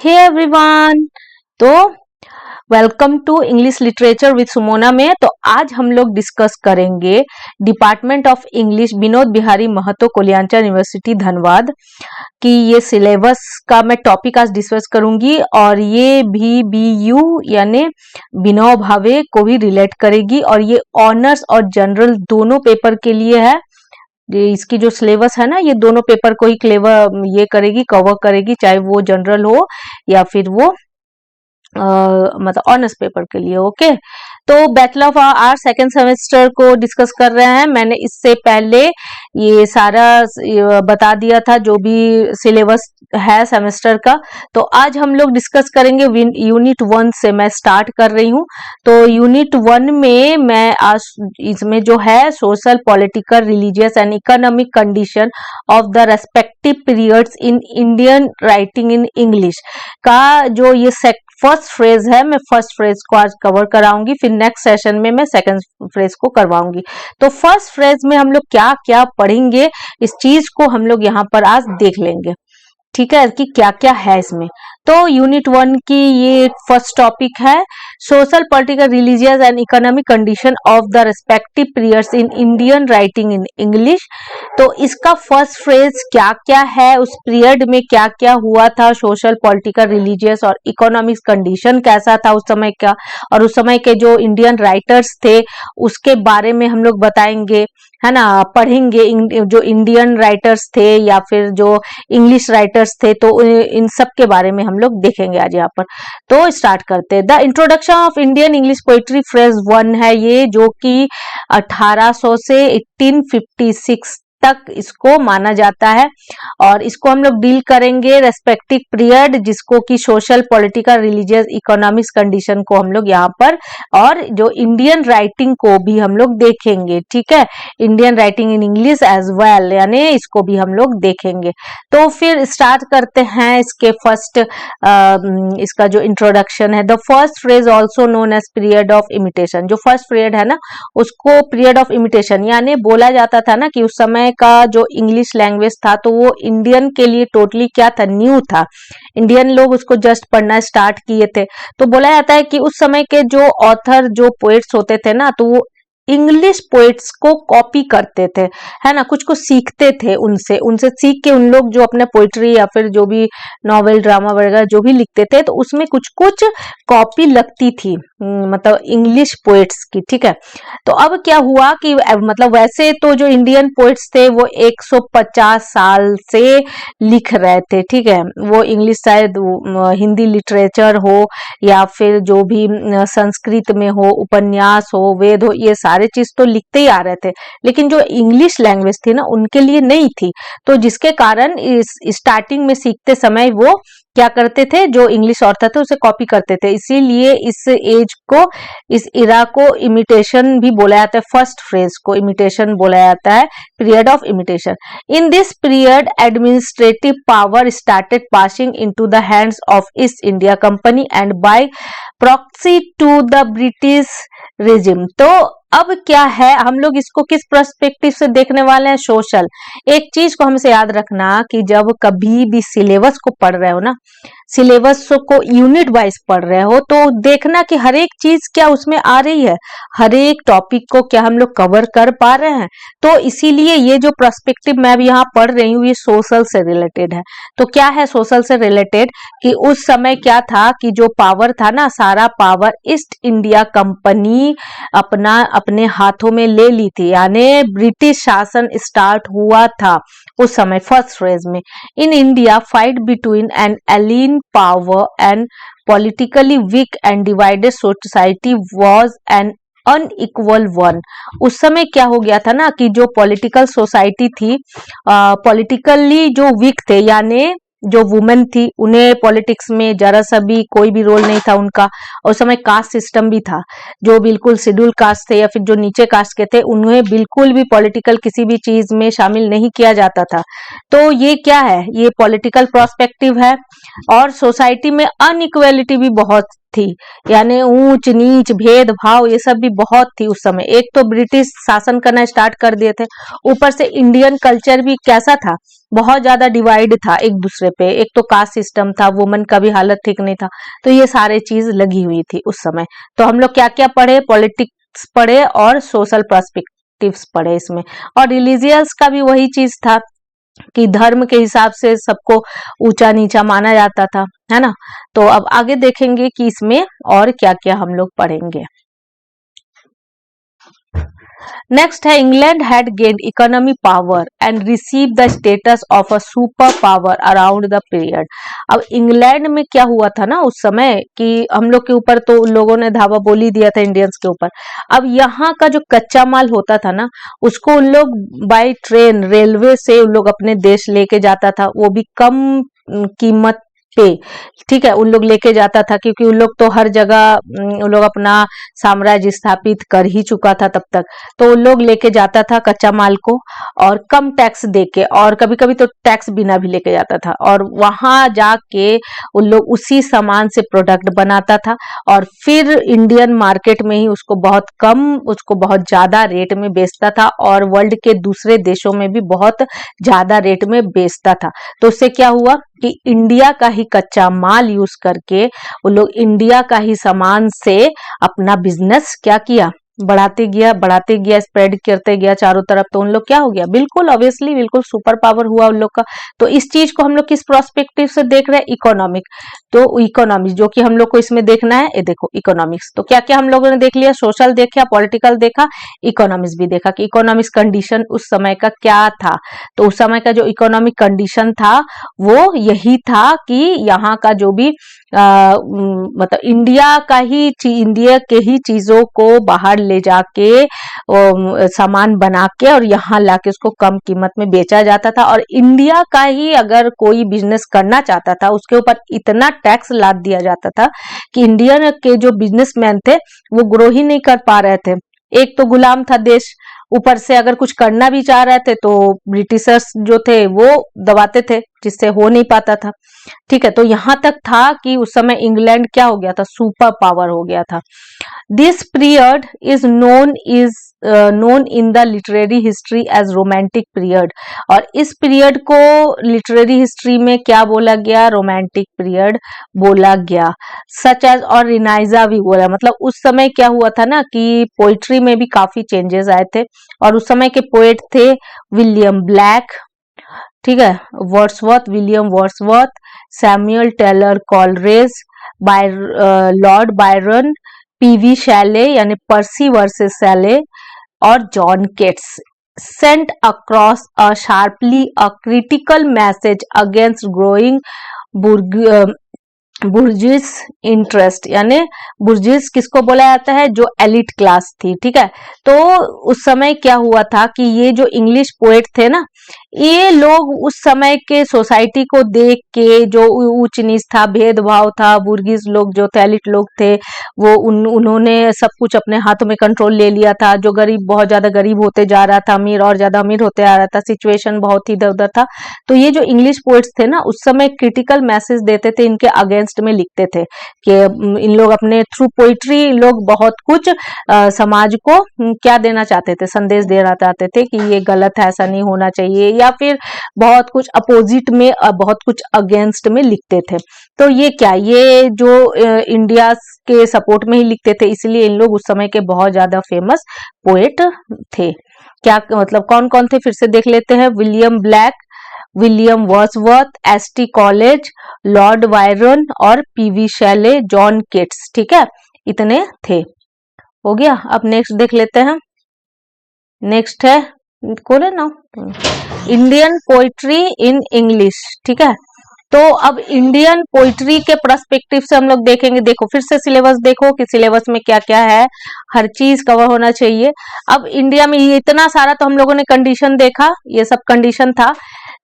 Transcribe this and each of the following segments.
हे everyone. तो welcome to English literature with Sumona में। तो आज हम लोग डिस्कस करेंगे department of English Vinod Bihari Mahto Koylanchal university Dhanbad की ये सिलेबस का मैं टॉपिक आज डिस्कस करूंगी और ये भी BU यानी बिनोद भावे को भी रिलेट करेगी और ये ऑनर्स और जनरल दोनों पेपर के लिए है। इसकी जो सिलेबस है ना, ये दोनों पेपर को ही कवर करेगी, चाहे वो जनरल हो या फिर वो मतलब ऑनर्स पेपर के लिए। ओके, तो bachelor of art second semester को डिस्कस कर रहे हैं। मैंने इससे पहले ये सारा बता दिया था जो भी सिलेबस है सेमेस्टर का। तो आज हम लोग डिस्कस करेंगे यूनिट 1 से। मैं स्टार्ट कर रही हूँ। तो यूनिट 1 में मैं आज इसमें जो है social, political, religious and economic condition of the respective periods in Indian writing in English का जो ये फर्स्ट फ्रेज है, मैं फर्स्ट फ्रेज को आज कवर कराऊंगी, फिर नेक्स्ट सेशन में मैं सेकंड फ्रेज को करवाऊंगी। तो फर्स्ट फ्रेज में हम लोग क्या क्या पढ़ेंगे, इस चीज को हम लोग यहाँ पर आज देख लेंगे। ठीक है, कि क्या क्या है इसमें। तो यूनिट 1 की ये फर्स्ट टॉपिक है social, political, religious and economic condition of the respective periods in Indian writing in English. तो इसका फर्स्ट फ्रेज क्या क्या है, उस पीरियड में क्या क्या हुआ था, सोशल, पॉलिटिकल, रिलीजियस और इकोनॉमिक कंडीशन कैसा था उस समय का, और उस समय के जो इंडियन राइटर्स थे उसके बारे में हम लोग बताएंगे, है ना, पढ़ेंगे। जो इंडियन राइटर्स थे या फिर जो इंग्लिश राइटर्स थे, तो इन सब के बारे में हम लोग देखेंगे आज यहाँ पर। तो स्टार्ट करते हैं। The introduction of Indian English poetry phrase 1 है ये, जो कि 1800 से 1856 तक इसको माना जाता है और इसको हम लोग डील करेंगे रेस्पेक्टिव पीरियड, जिसको कि social, political, religious, economics condition को हम लोग यहाँ पर, और जो इंडियन राइटिंग को भी हम लोग देखेंगे। ठीक है, Indian writing in English as well, यानी इसको भी हम लोग देखेंगे। तो फिर स्टार्ट करते हैं इसके फर्स्ट इसका जो इंट्रोडक्शन है। The first phase also known as period of imitation. जो फर्स्ट पीरियड है ना, उसको पीरियड ऑफ इमिटेशन, यानी बोला जाता था ना कि उस समय का जो इंग्लिश लैंग्वेज था तो वो इंडियन के लिए टोटली क्या था, न्यू था। इंडियन लोग उसको जस्ट पढ़ना स्टार्ट किए थे। तो बोला जाता है कि उस समय के जो ऑथर, जो पोएट्स होते थे ना, तो वो इंग्लिश पोएट्स को कॉपी करते थे, है ना, कुछ कुछ सीखते थे उनसे उनसे सीख के उन लोग जो अपने पोइट्री या फिर जो भी नॉवेल, ड्रामा वगैरह जो भी लिखते थे, तो उसमें कुछ कुछ कॉपी लगती थी, मतलब इंग्लिश पोएट्स की। ठीक है, तो अब क्या हुआ कि मतलब वैसे तो जो इंडियन पोएट्स थे वो 150 साल से लिख रहे थे। ठीक है, वो इंग्लिश शायद हिंदी लिटरेचर हो या फिर जो भी संस्कृत में हो, उपन्यास हो, वेद हो, ये सारे चीज तो लिखते ही आ रहे थे, लेकिन जो इंग्लिश लैंग्वेज थी ना उनके लिए नहीं थी। तो जिसके कारण इस स्टार्टिंग में सीखते समय वो क्या करते थे, जो इंग्लिश ऑथर थे उसे कॉपी करते थे। इसीलिए इस एज को, इस इरा को इमिटेशन भी बोला जाता है। फर्स्ट फ्रेज को इमिटेशन बोला जाता है, period of imitation. In this period administrative power started passing into the hands of East India Company and by proxy to the British regime. तो अब क्या है, हम लोग इसको किस पर्सपेक्टिव से देखने वाले हैं, सोशल। एक चीज को हमसे याद रखना कि जब कभी भी सिलेबस को पढ़ रहे हो ना, सिलेबस को यूनिट वाइज पढ़ रहे हो, तो देखना कि हर एक चीज क्या उसमें आ रही है, हर एक टॉपिक को क्या हम लोग कवर कर पा रहे हैं। तो इसीलिए ये जो पर्सपेक्टिव मैं अभी यहाँ पढ़ रही हूँ, ये सोशल से रिलेटेड है। तो क्या है सोशल से रिलेटेड, कि उस समय क्या था कि जो पावर था ना, सारा पावर ईस्ट इंडिया कंपनी अपने हाथों में ले ली थी, यानी ब्रिटिश शासन स्टार्ट हुआ था उस समय। फर्स्ट फ्रेज में, in India fight between an alien power and politically weak and divided society was an unequal one. उस समय क्या हो गया था ना कि जो पॉलिटिकल सोसाइटी थी, पॉलिटिकली जो वीक थे, यानी जो वुमेन थी, उन्हें पॉलिटिक्स में जरा सा भी कोई भी रोल नहीं था उनका। उस समय कास्ट सिस्टम भी था, जो बिल्कुल शेड्यूल कास्ट थे या फिर जो नीचे कास्ट के थे, उन्हें बिल्कुल भी पॉलिटिकल किसी भी चीज में शामिल नहीं किया जाता था। तो ये क्या है, ये पॉलिटिकल पर्सपेक्टिव है। और सोसाइटी में अनइक्वालिटी भी बहुत थी, यानी ऊंच नीच भेदभाव ये सब भी बहुत थी उस समय। एक तो ब्रिटिश शासन करना स्टार्ट कर दिए थे, ऊपर से इंडियन कल्चर भी कैसा था, बहुत ज्यादा डिवाइड था एक दूसरे पे। एक तो कास्ट सिस्टम था, वुमेन का भी हालत ठीक नहीं था, तो ये सारे चीज लगी हुई थी उस समय। तो हम लोग क्या क्या पढ़े, पॉलिटिक्स पढ़े और सोशल पर्सपेक्टिव्स पढ़े इसमें। और रिलीजियस का भी वही चीज था कि धर्म के हिसाब से सबको ऊंचा नीचा माना जाता था, है ना। तो अब आगे देखेंगे कि इसमें और क्या क्या हम लोग पढ़ेंगे। नेक्स्ट है, England had gained economy power and receive the status of a super power around the period. अब इंग्लैंड में क्या हुआ था ना उस समय कि हम लोग के ऊपर तो उन लोगों ने धावा बोली दिया था इंडियंस के ऊपर। अब यहाँ का जो कच्चा माल होता था ना, उसको उन लोग बाय ट्रेन रेलवे से उन लोग अपने देश लेके जाता था, वो भी कम कीमत पे, ठीक है, उन लोग लेके जाता था, क्योंकि उन लोग तो हर जगह उन लोग अपना साम्राज्य स्थापित कर ही चुका था तब तक। तो उन लोग लेके जाता था कच्चा माल को और कम टैक्स देके, और कभी कभी तो टैक्स बिना भी लेके जाता था, और वहां जाके उन लोग उसी सामान से प्रोडक्ट बनाता था और फिर इंडियन मार्केट में ही उसको बहुत कम, उसको बहुत ज्यादा रेट में बेचता था, और वर्ल्ड के दूसरे देशों में भी बहुत ज्यादा रेट में बेचता था। तो उससे क्या हुआ कि इंडिया का ही कच्चा माल यूज करके वो लोग इंडिया का ही सामान से अपना बिजनेस क्या किया, बढ़ाते गया, स्प्रेड करते गया चारों तरफ। तो उन लोग क्या हो गया, बिल्कुल ऑब्वियसली बिल्कुल सुपर पावर हुआ उन लोग का। तो इस चीज को हम लोग किस प्रोस्पेक्टिव से देख रहे हैं, इकोनॉमिक। तो इकोनॉमिक्स जो कि हम लोग को इसमें देखना है, ये देखो इकोनॉमिक्स। तो क्या क्या हम लोगों ने देख लिया, सोशल देखा, पॉलिटिकल देखा, इकोनॉमिक्स भी देखा कि इकोनॉमिक्स कंडीशन उस समय का क्या था। तो उस समय का जो इकोनॉमिक कंडीशन था वो यही था कि यहाँ का जो भी मतलब इंडिया के ही चीजों को बाहर ले जाके सामान बना के और यहाँ लाके उसको कम कीमत में बेचा जाता था। और इंडिया का ही अगर कोई बिजनेस करना चाहता था, उसके ऊपर इतना टैक्स लाद दिया जाता था कि इंडियन के जो बिजनेसमैन थे वो ग्रो ही नहीं कर पा रहे थे। एक तो गुलाम था देश, ऊपर से अगर कुछ करना भी चाह रहे थे तो ब्रिटिशर्स जो थे वो दबाते थे, जिससे हो नहीं पाता था। ठीक है, तो यहां तक था कि उस समय इंग्लैंड क्या हो गया था, सुपर पावर हो गया था। This period is known in the literary history as romantic period. और इस पीरियड को लिटरेरी हिस्ट्री में क्या बोला गया, रोमांटिक पीरियड बोला गया। सच एज, और रिनाइजा भी बोला, मतलब उस समय क्या हुआ था ना कि पोइट्री में भी काफी चेंजेस आए थे। और उस समय के पोएट थे विलियम ब्लैक, ठीक है, William Wordsworth, Samuel Taylor Coleridge, Lord Byron, PV Shelley यानी पर्सी वर्सेस शैले, और John Keats sent across a sharply a critical message against growing bourgeois interest. यानी बुर्जिस किसको बोला जाता है, जो एलिट क्लास थी, ठीक है। तो उस समय क्या हुआ था कि ये जो इंग्लिश पोएट थे ना, ये लोग उस समय के सोसाइटी को देख के, जो ऊंच नीच था, भेदभाव था, बुर्गिस लोग जो थे, एलिट लोग थे, वो उन्होंने सब कुछ अपने हाथों में कंट्रोल ले लिया था। जो गरीब बहुत ज्यादा गरीब होते जा रहा था, अमीर और ज्यादा अमीर होते आ रहा था, सिचुएशन बहुत ही इधर उधर था। तो ये जो इंग्लिश पोएट्स थे ना, उस समय क्रिटिकल मैसेज देते थे, इनके अगेंस्ट में लिखते थे कि इन लोग अपने थ्रू पोइट्री लोग बहुत कुछ समाज को क्या देना चाहते थे, संदेश देना चाहते थे कि ये गलत है, ऐसा नहीं होना चाहिए, या फिर बहुत कुछ अपोजिट में, बहुत कुछ अगेंस्ट में लिखते थे। तो ये जो इंडिया के सपोर्ट में ही लिखते थे, इसलिए इन लोग उस समय के बहुत ज्यादा फेमस पोएट थे। क्या मतलब कौन कौन थे, फिर से देख लेते हैं। William black, William Wordsworth, ST college, Lord Byron और पीवी शैले, जॉन केट्स, ठीक है, इतने थे। हो गया। अब नेक्स्ट देख लेते हैं। नेक्स्ट है खोले ना, इंडियन पोइट्री इन इंग्लिश, ठीक है। तो अब इंडियन पोइट्री के पर्सपेक्टिव से हम लोग देखेंगे। देखो फिर से सिलेबस देखो कि सिलेबस में क्या क्या है, हर चीज कवर होना चाहिए। अब इंडिया में इतना सारा तो हम लोगों ने कंडीशन देखा, ये सब कंडीशन था,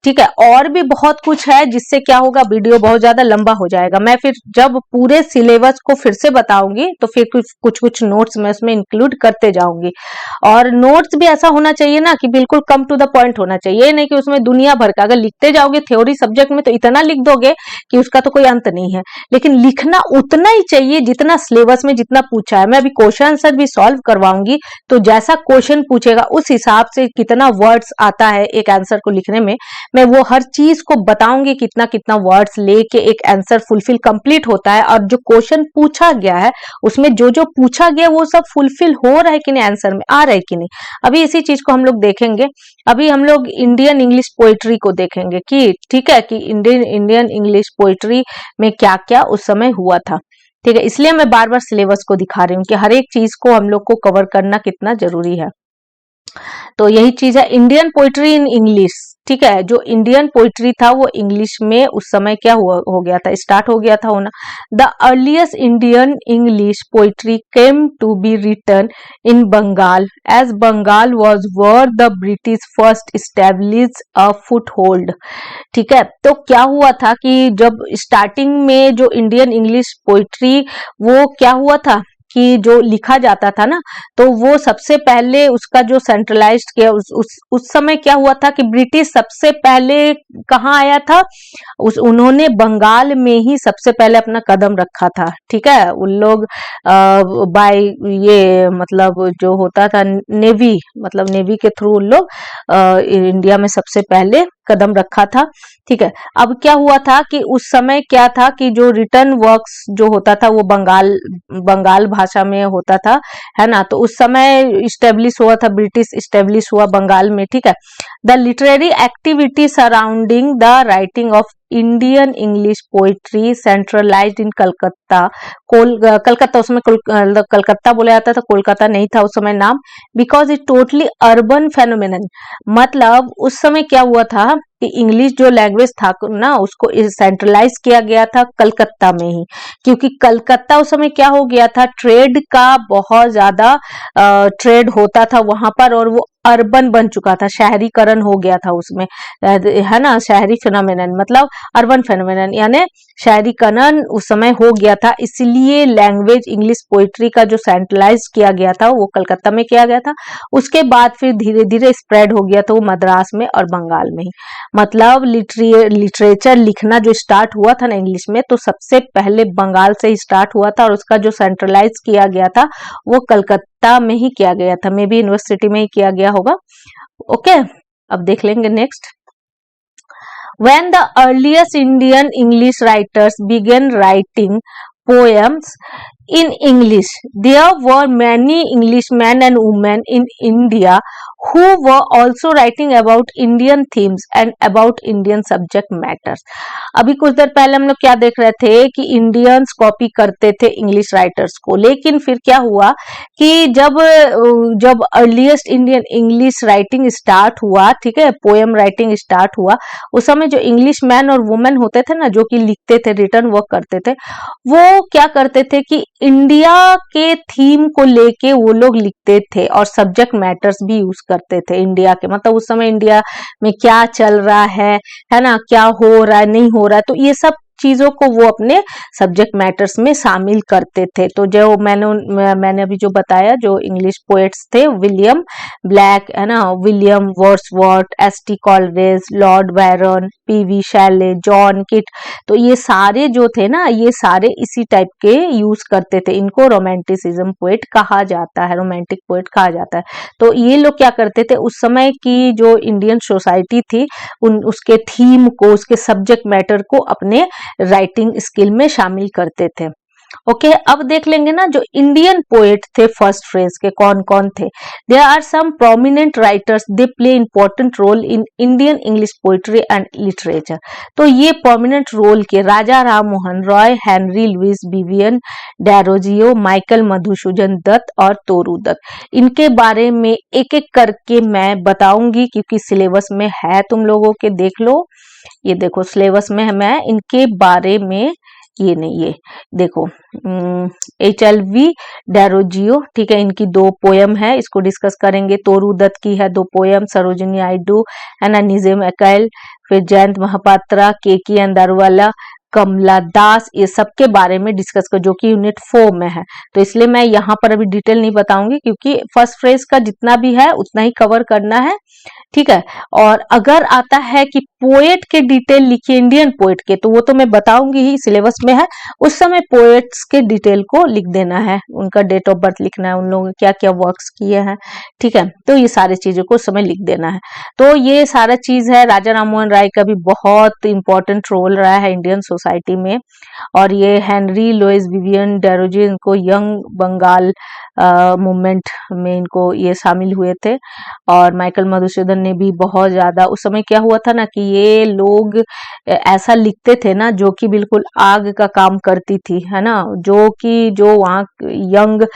ठीक है। और भी बहुत कुछ है जिससे क्या होगा, वीडियो बहुत ज्यादा लंबा हो जाएगा। मैं फिर जब पूरे सिलेबस को फिर से बताऊंगी तो फिर कुछ कुछ नोट्स मैं उसमें इंक्लूड करते जाऊंगी। और नोट्स भी ऐसा होना चाहिए ना कि बिल्कुल कम टू द पॉइंट होना चाहिए, ये नहीं कि उसमें दुनिया भर का, अगर लिखते जाओगे थ्योरी सब्जेक्ट में तो इतना लिख दोगे कि उसका तो कोई अंत नहीं है। लेकिन लिखना उतना ही चाहिए जितना सिलेबस में जितना पूछा है। मैं अभी क्वेश्चन आंसर भी सॉल्व करवाऊंगी, तो जैसा क्वेश्चन पूछेगा उस हिसाब से कितना वर्ड्स आता है एक आंसर को लिखने में, मैं वो हर चीज को बताऊंगी, कितना कितना वर्ड्स लेके एक आंसर फुलफिल कंप्लीट होता है, और जो क्वेश्चन पूछा गया है उसमें जो जो पूछा गया वो सब फुलफिल हो रहा है कि नहीं, आंसर में आ रहा है कि नहीं। अभी इसी चीज को हम लोग देखेंगे। अभी हम लोग इंडियन इंग्लिश पोएट्री को देखेंगे कि ठीक है, कि इंडियन इंग्लिश पोएट्री में क्या क्या उस समय हुआ था। ठीक है, इसलिए मैं बार बार सिलेबस को दिखा रही हूँ कि हर एक चीज को हम लोग को कवर करना कितना जरूरी है। तो यही चीज है इंडियन पोइट्री इन इंग्लिश। ठीक है, जो इंडियन पोइट्री था वो इंग्लिश में उस समय क्या हुआ हो गया था, स्टार्ट हो गया था होना। The earliest Indian English poetry came to be written in Bengal as Bengal was where the British first establish a foothold. ठीक है, तो क्या हुआ था कि जब स्टार्टिंग में जो इंडियन इंग्लिश पोइट्री वो क्या हुआ था कि जो लिखा जाता था ना, तो वो सबसे पहले उसका जो सेंट्रलाइज्ड किया उस समय क्या हुआ था कि ब्रिटिश सबसे पहले कहाँ आया था, उन्होंने बंगाल में ही सबसे पहले अपना कदम रखा था। ठीक है, उन लोग बाय ये मतलब जो होता था नेवी, मतलब नेवी के थ्रू उन लोग इंडिया में सबसे पहले कदम रखा था। ठीक है, अब क्या हुआ था कि उस समय क्या था कि जो रिटर्न वर्क्स जो होता था वो बंगाल भाषा में होता था, है ना। तो उस समय इस्टेब्लिश हुआ था, ब्रिटिश इस्टेब्लिश हुआ बंगाल में। ठीक है, the literary activity surrounding the writing of Indian English poetry centralized in Calcutta. Calcutta, उसमें कलकत्ता बोला जाता था, कोलकाता नहीं था उस समय नाम, because it totally urban phenomenon. मतलब उस समय क्या हुआ था कि इंग्लिश जो लैंग्वेज था ना उसको सेंट्रलाइज किया गया था कलकत्ता में ही, क्योंकि कलकत्ता उस समय क्या हो गया था, ट्रेड का बहुत ज्यादा ट्रेड होता था वहां पर, और वो अर्बन बन चुका था, शहरीकरण हो गया था उसमें, है ना। शहरी फिनोमेनन मतलब अर्बन फिनोमेनन, यानी शहरीकरण उस समय हो गया था, इसलिए लैंग्वेज इंग्लिश पोइट्री का जो सेंट्रलाइज किया गया था वो कलकत्ता में किया गया था। उसके बाद फिर धीरे धीरे स्प्रेड हो गया था वो मद्रास में और बंगाल में ही। मतलब लिटरेचर लिखना जो स्टार्ट हुआ था ना इंग्लिश में, तो सबसे पहले बंगाल से ही स्टार्ट हुआ था, और उसका जो सेंट्रलाइज किया गया था वो कलकत्ता में ही किया गया था, मे बी यूनिवर्सिटी में ही किया गया होगा। ओके, अब देख लेंगे next. When the earliest Indian English writers began writing poems in English, there were many Englishmen and women in India who were also writing about Indian themes and about Indian subject matters. अभी कुछ देर पहले हम लोग क्या देख रहे थे कि इंडियंस कॉपी करते थे इंग्लिश राइटर्स को, लेकिन फिर क्या हुआ कि जब earliest Indian English writing start हुआ, ठीक है, पोएम राइटिंग स्टार्ट हुआ, उस समय जो इंग्लिश मैन और वुमेन होते थे ना, जो कि लिखते थे, रिटर्न वर्क करते थे, वो क्या करते थे कि इंडिया के थीम को लेके वो लोग लिखते थे, और सब्जेक्ट मैटर्स भी यूज करते थे इंडिया के, मतलब उस समय इंडिया में क्या चल रहा है ना, क्या हो रहा है, नहीं हो रहा है, तो ये सब चीजों को वो अपने सब्जेक्ट मैटर्स में शामिल करते थे। तो जो मैंने अभी जो बताया, जो इंग्लिश पोएट्स थे, विलियम ब्लैक, है ना, William Wordsworth, S T. Coleridge, Lord Byron, P B. Shelley, John Keats, तो ये सारे जो थे ना, ये सारे इसी टाइप के यूज करते थे। इनको रोमांटिसिज्म पोएट कहा जाता है, रोमांटिक पोएट कहा जाता है। तो ये लोग क्या करते थे, उस समय की जो इंडियन सोसाइटी थी उसके थीम को, उसके सब्जेक्ट मैटर को अपने राइटिंग स्किल में शामिल करते थे। ओके, अब देख लेंगे ना जो इंडियन पोएट थे फर्स्ट फ्रेज के कौन कौन थे। There are some prominent writers, they play important role in Indian English poetry and literature. तो ये प्रोमिनेंट रोल के Raja Ram Mohan Roy, Henry Louis Vivian, Derozio, Michael Madhusudan Dutt और तोरू दत्त, इनके बारे में एक एक करके मैं बताऊंगी, क्योंकि सिलेबस में है, तुम लोगों के देख लो, ये देखो सिलेबस में मैं इनके बारे में ये नहीं, ये देखो HLV डेरोजियो, ठीक है, इनकी 2 पोयम है, इसको डिस्कस करेंगे। तोरू दत्त की है 2 पोयम, सरोजिनी नायडू है ना, निज़ाम अकाइल, फिर जयंत महापात्रा, केकी अंदारवाला, कमला दास, ये सब के बारे में डिस्कस कर, जो कि यूनिट 4 में है। तो इसलिए मैं यहाँ पर अभी डिटेल नहीं बताऊंगी, क्योंकि फर्स्ट फ्रेज का जितना भी है उतना ही कवर करना है, ठीक है। और अगर आता है कि पोएट के डिटेल लिखिए, इंडियन पोएट के, तो वो तो मैं बताऊंगी ही, सिलेबस में है, उस समय पोएट्स के डिटेल को लिख देना है, उनका डेट ऑफ बर्थ लिखना है, उन लोगों ने क्या क्या वर्क्स किए हैं, ठीक है। तो ये सारी चीजों को उस समय लिख देना है। तो ये सारा चीज है। राजा राममोहन राय का भी बहुत इंपॉर्टेंट रोल रहा है इंडियन सोसाइटी में, और ये हेनरी लुइस विवियन डेरोजी, इनको यंग बंगाल मूवमेंट में इनको ये शामिल हुए थे। और माइकल मधुसूदन ने भी बहुत ज्यादा, उस समय क्या हुआ था ना कि ये लोग ऐसा लिखते थे ना जो कि बिल्कुल आग का काम करती थी, है ना, जो कि जो वहाँ यंग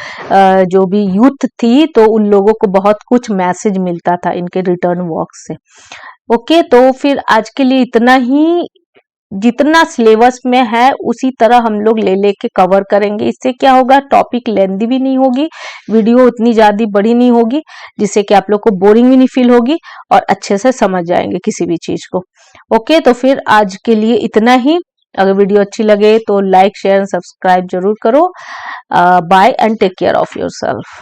जो भी यूथ थी, तो उन लोगों को बहुत कुछ मैसेज मिलता था इनके रिटर्न वॉक से। ओके, तो फिर आज के लिए इतना ही। जितना सिलेबस में है उसी तरह हम लोग ले लेके कवर करेंगे। इससे क्या होगा, टॉपिक लेंदी भी नहीं होगी, वीडियो उतनी ज्यादा बड़ी नहीं होगी, जिससे कि आप लोग को बोरिंग भी नहीं फील होगी, और अच्छे से समझ जाएंगे किसी भी चीज को। ओके, तो फिर आज के लिए इतना ही। अगर वीडियो अच्छी लगे तो लाइक शेयर सब्सक्राइब जरूर करो। Bye and take care of yourself.